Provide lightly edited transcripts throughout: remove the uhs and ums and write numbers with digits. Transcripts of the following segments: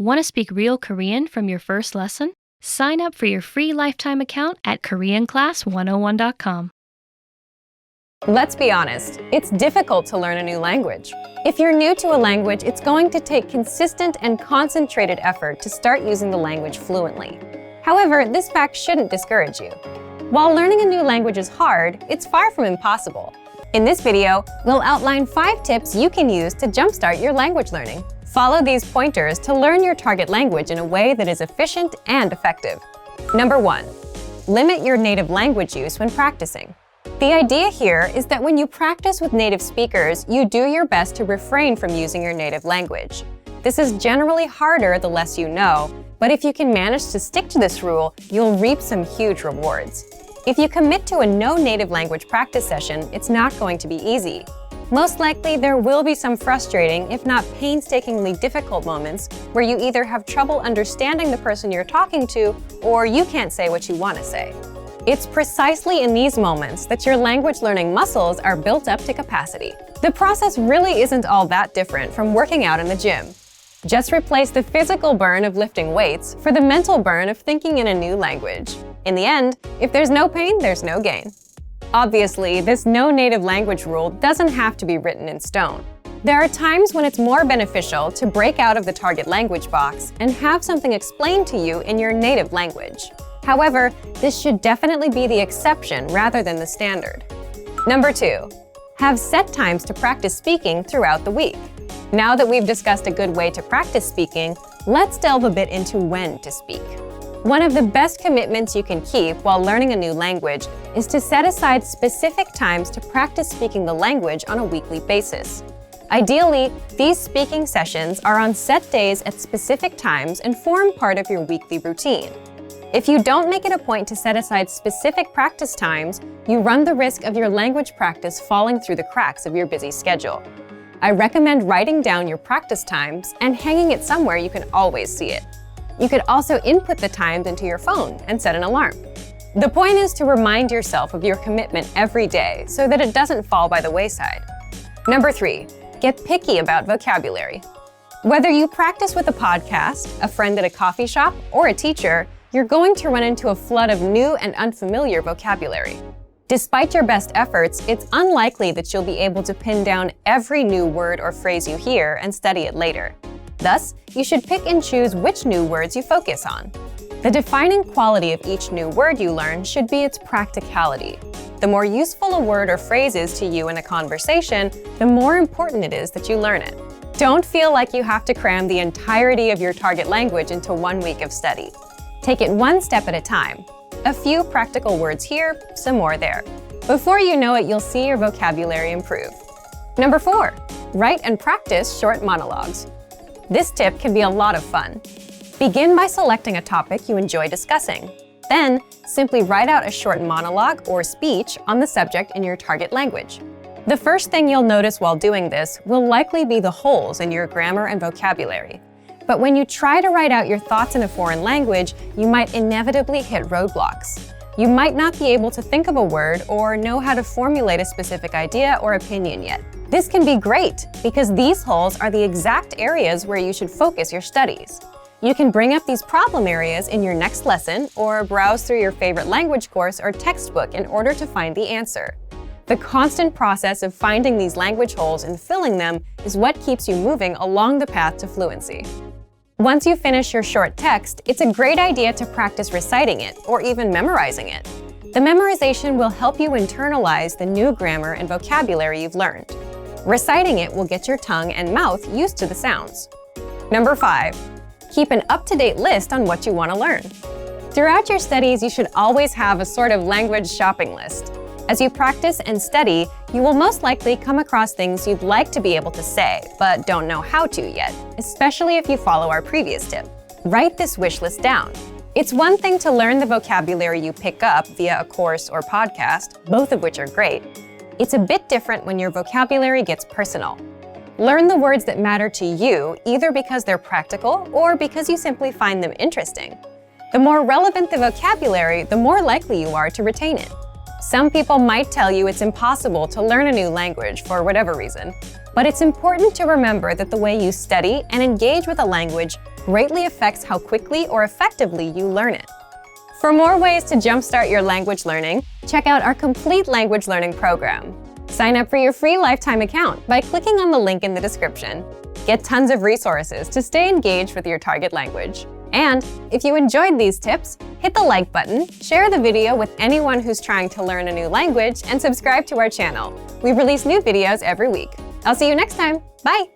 Want to speak real Korean from your first lesson? Sign up for your free lifetime account at KoreanClass101.com. Let's be honest, it's difficult to learn a new language. If you're new to a language, it's going to take consistent and concentrated effort to start using the language fluently. However, this fact shouldn't discourage you. While learning a new language is hard, it's far from impossible. In this video, we'll outline 5 tips you can use to jumpstart your language learning. Follow these pointers to learn your target language in a way that is efficient and effective. Number 1. Limit your native language use when practicing. The idea here is that when you practice with native speakers, you do your best to refrain from using your native language. This is generally harder the less you know, but if you can manage to stick to this rule, you'll reap some huge rewards. If you commit to a no native language practice session, it's not going to be easy. Most likely, there will be some frustrating, if not painstakingly difficult moments where you either have trouble understanding the person you're talking to, or you can't say what you want to say. It's precisely in these moments that your language learning muscles are built up to capacity. The process really isn't all that different from working out in the gym. Just replace the physical burn of lifting weights for the mental burn of thinking in a new language. In the end, if there's no pain, there's no gain. Obviously, this no native language rule doesn't have to be written in stone. There are times when it's more beneficial to break out of the target language box and have something explained to you in your native language. However, this should definitely be the exception rather than the standard. Number 2. Have set times to practice speaking throughout the week. Now that we've discussed a good way to practice speaking, let's delve a bit into when to speak. One of the best commitments you can keep while learning a new language is to set aside specific times to practice speaking the language on a weekly basis. Ideally, these speaking sessions are on set days at specific times and form part of your weekly routine. If you don't make it a point to set aside specific practice times, you run the risk of your language practice falling through the cracks of your busy schedule. I recommend writing down your practice times and hanging it somewhere you can always see it. You could also input the times into your phone and set an alarm. The point is to remind yourself of your commitment every day so that it doesn't fall by the wayside. Number 3, get picky about vocabulary. Whether you practice with a podcast, a friend at a coffee shop, or a teacher, you're going to run into a flood of new and unfamiliar vocabulary. Despite your best efforts, it's unlikely that you'll be able to pin down every new word or phrase you hear and study it later. Thus, you should pick and choose which new words you focus on. The defining quality of each new word you learn should be its practicality. The more useful a word or phrase is to you in a conversation, the more important it is that you learn it. Don't feel like you have to cram the entirety of your target language into 1 week of study. Take it one step at a time. A few practical words here, some more there. Before you know it, you'll see your vocabulary improve. Number 4, write and practice short monologues. This tip can be a lot of fun. Begin by selecting a topic you enjoy discussing. Then, simply write out a short monologue or speech on the subject in your target language. The first thing you'll notice while doing this will likely be the holes in your grammar and vocabulary. But when you try to write out your thoughts in a foreign language, you might inevitably hit roadblocks. You might not be able to think of a word or know how to formulate a specific idea or opinion yet. This can be great because these holes are the exact areas where you should focus your studies. You can bring up these problem areas in your next lesson or browse through your favorite language course or textbook in order to find the answer. The constant process of finding these language holes and filling them is what keeps you moving along the path to fluency. Once you finish your short text, it's a great idea to practice reciting it or even memorizing it. The memorization will help you internalize the new grammar and vocabulary you've learned. Reciting it will get your tongue and mouth used to the sounds. Number 5, keep an up-to-date list on what you want to learn. Throughout your studies, you should always have a sort of language shopping list. As you practice and study, you will most likely come across things you'd like to be able to say, but don't know how to yet, especially if you follow our previous tip. Write this wish list down. It's one thing to learn the vocabulary you pick up via a course or podcast, both of which are great. It's a bit different when your vocabulary gets personal. Learn the words that matter to you, either because they're practical or because you simply find them interesting. The more relevant the vocabulary, the more likely you are to retain it. Some people might tell you it's impossible to learn a new language for whatever reason, but it's important to remember that the way you study and engage with a language greatly affects how quickly or effectively you learn it. For more ways to jumpstart your language learning, check out our complete language learning program. Sign up for your free lifetime account by clicking on the link in the description. Get tons of resources to stay engaged with your target language. And if you enjoyed these tips, hit the like button, share the video with anyone who's trying to learn a new language, and subscribe to our channel. We release new videos every week. I'll see you next time. Bye!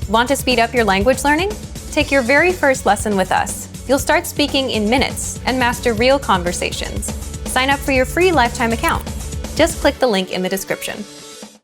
Want to speed up your language learning? Take your very first lesson with us. You'll start speaking in minutes and master real conversations. Sign up for your free lifetime account. Just click the link in the description.